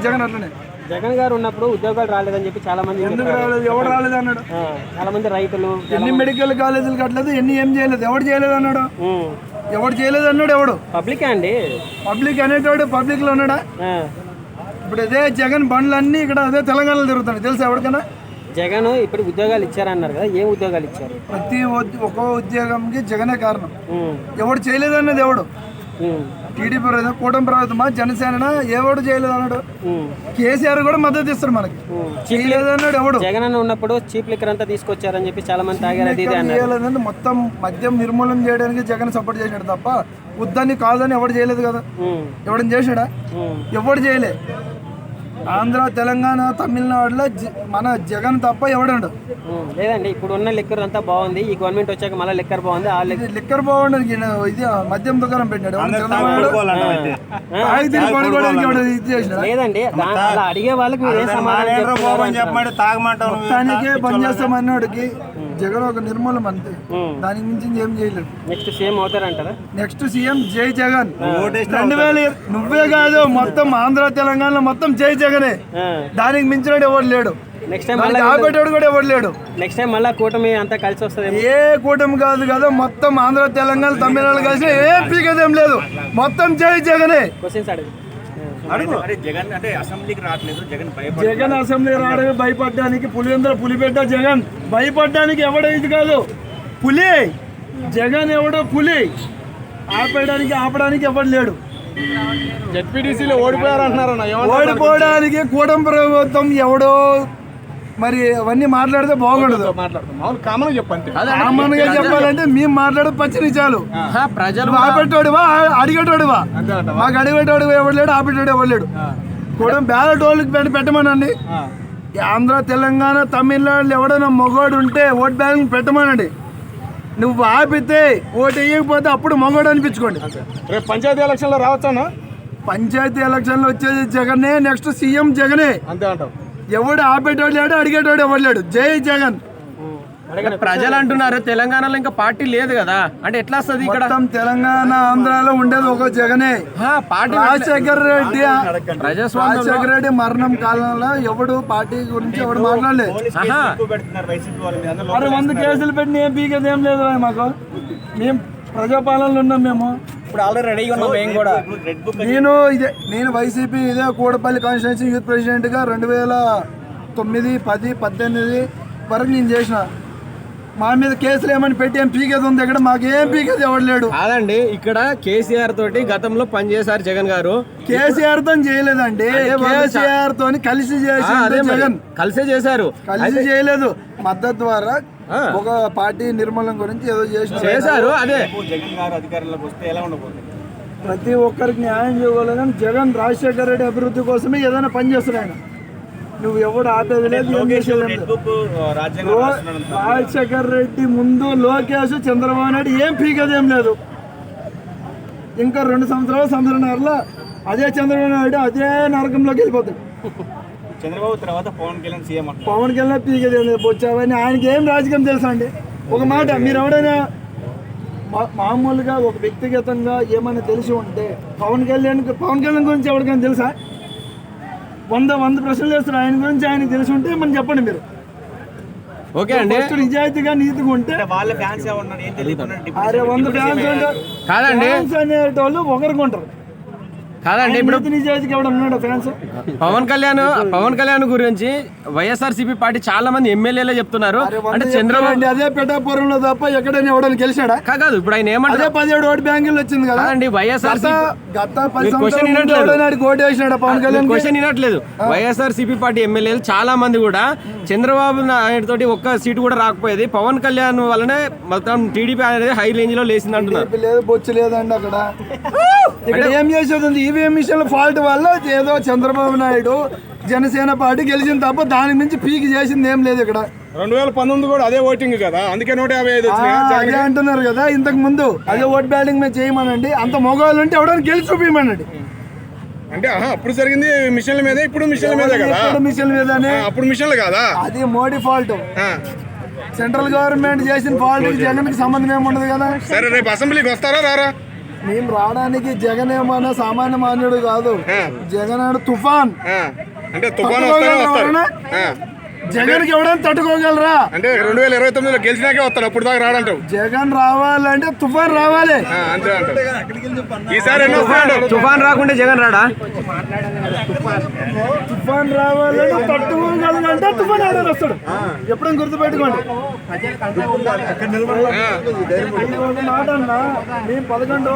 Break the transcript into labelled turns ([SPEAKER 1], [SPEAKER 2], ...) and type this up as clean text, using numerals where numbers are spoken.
[SPEAKER 1] జగన్ అట్లనే
[SPEAKER 2] జగన్ గారు ఉన్నప్పుడు ఉద్యోగాలు రాలేదని చెప్పి చాలా మంది
[SPEAKER 1] ఎందుకు రాలేదు, ఎవడు రాలేదు అన్నాడు.
[SPEAKER 2] చాలా మంది రైతులు
[SPEAKER 1] ఎన్ని మెడికల్ కాలేజీలు కట్టలేదు, ఎన్ని ఏం చేయలేదు, ఎవడు చేయలేదు అన్నాడు. ఎవడు చేయలేదు అన్నాడు. ఎవడు
[SPEAKER 2] పబ్లిక్ అండి,
[SPEAKER 1] పబ్లిక్ అనేటోడు పబ్లిక్ లో ఉన్నాడా? ఇప్పుడు అదే జగన్ బండ్లన్నీ ఇక్కడ అదే తెలంగాణలో తిరుగుతాడు తెలుసా ఎవరికైనా?
[SPEAKER 2] జగన్ ఇప్పుడు ఉద్యోగాలు ఇచ్చారన్నారు కదా, ఏం ఉద్యోగాలు ఇచ్చారు?
[SPEAKER 1] ప్రతి ఒక్కో ఉద్యోగంకి జగనే కారణం. ఎవడు చేయలేదు అన్నది ఎవడు? టీడీపీ ప్రభుత్వం, కూటమి ప్రభుత్వమా, జనసేన, ఎవడు చేయలేదు అన్నాడు. కేసీఆర్ కూడా మద్దతు ఇస్తాడు మనకి. చేయలేదు అన్నాడు ఎవడు?
[SPEAKER 2] జగన్ అన్న ఉన్నప్పుడు చీప్ లిక్కర్ అంతా తీసుకొచ్చారని చెప్పి చాలా మంది తాగారు.
[SPEAKER 1] మొత్తం మద్యం నిర్మూలన చేయడానికి జగన్ సపోర్ట్ చేసినాడు తప్ప వద్దని కాదని ఎవడు చేయలేదు కదా. ఎవడని చేసాడా? ఎవడు చేయలే. ఆంధ్ర, తెలంగాణ, తమిళనాడులో మన జగన్ తప్ప ఎవడండు
[SPEAKER 2] లేదండి. ఇప్పుడు ఉన్న లిక్కర్ అంతా బాగుంది, ఈ గవర్నమెంట్ వచ్చాక మళ్ళీ లిక్కర్ బాగుంది. ఆ
[SPEAKER 1] లిక్కర్ బాగుండదు, ఇది మద్యం దుకాణం పెట్టాడు.
[SPEAKER 2] లేదండి, అలా అడిగే వాళ్ళకి
[SPEAKER 1] మొత్తానికే బంద్ చేస్తామన్నోడికి జగన్ ఒక నిర్మూలం అంతే, దానికి మించి ఏం చేయలేదు.
[SPEAKER 2] నెక్స్ట్ సీఎం అవుతారంటారా?
[SPEAKER 1] నెక్స్ట్ సీఎం జై జగన్. 2000 నువ్వే కాదు, మొత్తం ఆంధ్ర తెలంగాణలో మొత్తం జై జగనే. దానికి మించినట్టు ఎవరు లేడు.
[SPEAKER 2] నెక్స్ట్ టైం
[SPEAKER 1] ఆపేటోడు కూడా ఎవరు లేడు.
[SPEAKER 2] నెక్స్ట్ టైం మళ్ళీ కూటమి అంతా కలిసి వస్తుంది.
[SPEAKER 1] ఏ కూటమి కాదు కదా, మొత్తం ఆంధ్ర తెలంగాణ తమిళనాడు కలిసి ఏం పీకేదేం లేదు, మొత్తం జై జగనే.
[SPEAKER 2] క్వశ్చన్స్ అడుగు.
[SPEAKER 1] జగన్ అసెంబ్లీ రావడమే భయపడ్డానికి, పులిబిడ్డ జగన్ భయపడ్డానికి ఎవడైతే కాదు. పులి జగన్ ఎవడో పులి, ఆపడానికి ఎవడు లేడు.
[SPEAKER 3] జెడ్పీటీసీలో ఓడిపోయారంటున్నారన్న,
[SPEAKER 1] ఓడిపోవడానికి కూటమి ప్రభుత్వం ఎవడో మరి అవన్నీ మాట్లాడితే బాగుండదు. కామన్ గా చెప్పాలంటే మేము మాట్లాడదు పచ్చి నిజాలు.
[SPEAKER 2] ప్రజలు
[SPEAKER 1] ఆపేటోడివా, అడిగేటోడివా? మాకు అడిగేటోడు ఎవడు లేడు, ఆపేటోడు ఎవడు లేడు. కూటమి బ్యాలెట్ వాళ్ళకి పెట్టమనండి. ఆంధ్ర, తెలంగాణ, తమిళనాడులో ఎవడైనా మొగోడు ఉంటే ఓట్ బ్యాంక్ పెట్టమనండి. నువ్వు ఆపితే ఓటు వేయకపోతే అప్పుడు మొగోడు అనిపించుకోండి.
[SPEAKER 3] రేపు పంచాయతీ ఎలక్షన్లో రావచ్చానా?
[SPEAKER 1] పంచాయతీ ఎలక్షన్లో వచ్చేది జగనే, నెక్స్ట్ సీఎం జగనే.
[SPEAKER 3] అంతే అంటావు?
[SPEAKER 1] ఎవడు ఆపేటోడు లేడు, అడిగేటోడు ఎవడు లేడు. జై జగన్.
[SPEAKER 2] ప్రజలు అంటున్నారు తెలంగాణలో ఇంకా పార్టీ లేదు కదా, అంటే ఎట్లా వస్తుంది? ఇక్కడ
[SPEAKER 1] తెలంగాణ, ఆంధ్రాలో ఉండేది ఒక జగనే. రాజశేఖర్ రెడ్డి మరణం కాలంలో ఎవడు పార్టీ గురించి ఎవడు మాట్లాడలేదు. 100 కేసులు పెట్టి ఏం పీకేది ఏం లేదు మాకు. మేము ప్రజాపాలనలో ఉన్నాం. మేము
[SPEAKER 2] ఇప్పుడు ఆల్రెడీ రెడీగా ఉన్నాం. మేము కూడా
[SPEAKER 1] నేను వైసీపీ ఇదే కూడపల్లి కాన్స్టిట్యున్సీ యూత్ ప్రెసిడెంట్గా 2009, 10, 18 వరకు నేను చేసిన. మా మీద కేసులు ఏమని పెట్టి ఏం పీకేది ఉంది ఇక్కడ? మాకేం పీకేది ఎవడు లేడు.
[SPEAKER 2] కాదండి, ఇక్కడ కేసీఆర్ తోటి గతంలో పనిచేశారు జగన్ గారు.
[SPEAKER 1] కేసీఆర్ తో చేయలేదండి, కేసీఆర్ తోని కలిసి చేసి జగన్ కలిసి చేయలేదు. మద్దతు ద్వారా ఒక పార్టీ నిర్మూలన గురించి ఏదో చేశారు.
[SPEAKER 2] అదే
[SPEAKER 3] జగన్ గారు అధికారంలోకి వస్తే ఎలా ఉండబోతుంది?
[SPEAKER 1] ప్రతి ఒక్కరికి న్యాయం చేయగలరు కానీ జగన్ రాజశేఖర రెడ్డి అభివృద్ధి కోసమే ఏదైనా పని చేస్తారు ఆయన. నువ్వు ఎవడు ఆపేది లేదు, ఏం చేసేది లేదు. రాజశేఖర రెడ్డి ముందు లోకేష్, చంద్రబాబు నాయుడు ఏం పీకేది ఏం లేదు. ఇంకా 2 సంవత్సరాల అదే చంద్రబాబు నాయుడు అదే నరకంలోకి వెళ్ళిపోతాడు.
[SPEAKER 3] చంద్రబాబు తర్వాత పవన్
[SPEAKER 1] కళ్యాణ్ పీకేది ఏం లేదు. వచ్చావని ఆయనకి ఏం రాజకీయం తెలుసా అండి? ఒక మాట, మీరు ఎవడైనా మామూలుగా ఒక వ్యక్తిగతంగా ఏమైనా తెలిసి ఉంటే పవన్ కళ్యాణ్ గురించి ఎవరికైనా తెలుసా? 100 ప్రశ్నలు వేస్తారు ఆయన గురించి. ఆయనకు తెలిసి ఉంటే మనం చెప్పండి మీరు.
[SPEAKER 2] ఓకే అండి,
[SPEAKER 1] నిజాయితీగా నీతిగా ఉంటే
[SPEAKER 3] వాళ్ళ ఫ్యాన్స్
[SPEAKER 1] 100 ఫ్యాన్స్ కాదండి అనేటోళ్ళు ఒకరికి ఉంటారు.
[SPEAKER 2] కాదండి, ఇప్పుడు
[SPEAKER 1] నిజాయితీగా ఎవడ ఉన్నాడు ఫ్యాన్స్?
[SPEAKER 2] పవన్ కళ్యాణ్ గురించి వైఎస్ఆర్సీపీ పార్టీ చాలా మంది ఎమ్మెల్యేలే చెప్తున్నారు. అంటే చంద్రబాబు
[SPEAKER 1] అదే పెట్టాపురంలో తప్ప ఎక్కడైనా ఎవడని గెలిచాడా?
[SPEAKER 2] కాదు, ఇప్పుడు ఆయన ఏమంటే
[SPEAKER 1] 17 ఓటు బ్యాంకులు వచ్చింది కదా అండి.
[SPEAKER 2] క్వశ్చన్ వినట్లేదు. వైఎస్ఆర్సీపీ పార్టీ ఎమ్మెల్యేలు చాలా మంది కూడా చంద్రబాబు నాయుడు తోటి ఒక్క సీటు కూడా రాకపోయేది, పవన్ కళ్యాణ్ వల్లనే మొత్తం టీడీపీ అనేది హై రేంజ్ లో లేచింది అంటున్నారు.
[SPEAKER 1] లేదు, బొచ్చు లేదండి అక్కడ. ఇక్కడ ఏం చేసేది ఉంది? ఈవీఎం మిషన్ ఫాల్ట్ వల్ల ఏదో చంద్రబాబు నాయుడు జనసేన పార్టీ గెలిచింది తప్ప దాని నుంచి పీకి చేసింది ఏం లేదు. ఇక్కడ
[SPEAKER 3] 2019 కూడా అదే ఓటింగ్ కదా, అందుకే 155
[SPEAKER 1] అదే అంటున్నారు కదా ఇంతకు ముందు. అదే ఓట్ బ్యాటింగ్ మీద చేయమనండి. అంత మొగాళ్ళు ఉంటే ఎవడని గెలిచి చూపించమనండి.
[SPEAKER 3] అంటే అప్పుడు జరిగింది మిషన్ల మీద, ఇప్పుడు మిషన్ల మీద కదా.
[SPEAKER 1] మిషన్ల మీదనే,
[SPEAKER 3] అప్పుడు మిషన్లు కదా.
[SPEAKER 1] అది మోడీ ఫాల్ట్. సెంట్రల్ గవర్నమెంట్ చేసిన ఫాల్ట్ జగన్ కి సంబంధం ఏముండదు కదా.
[SPEAKER 3] సరే, రేపు అసెంబ్లీకి వస్తారా రారా?
[SPEAKER 1] మేము రావడానికి జగన్ ఏమన్నా సామాన్య మాన్యుడు కాదు.
[SPEAKER 3] ఆ.
[SPEAKER 1] జగన్ ఆడు తుఫాన్.
[SPEAKER 3] ఆ, అంటే తుఫాను వస్తానే వస్తారు. ఆ,
[SPEAKER 1] జగన్ కి ఎవడైనా తట్టుకోగలరా?
[SPEAKER 3] అంటే 2029లో గెలిచినాకే వస్తాడు, అప్పుడు దాకా రాడంటావు.
[SPEAKER 1] జగన్ రావాలంటే తుఫాన్ రావాలి.
[SPEAKER 3] ఆ, అంతే అంటావు. ఈసారి ఎన్నో వస్తాడు.
[SPEAKER 2] తుఫాన్ రాకుంటే జగన్ రాడా?
[SPEAKER 1] తుఫాన్ రావాలంటే తట్టుకోగలంటే తుఫాన్ ఆడే వస్తాడు. ఎప్పుడైనా గుర్తుపెట్టుకోండి.
[SPEAKER 3] ఆ.
[SPEAKER 1] ఒక మాట అన్నా, మేము 11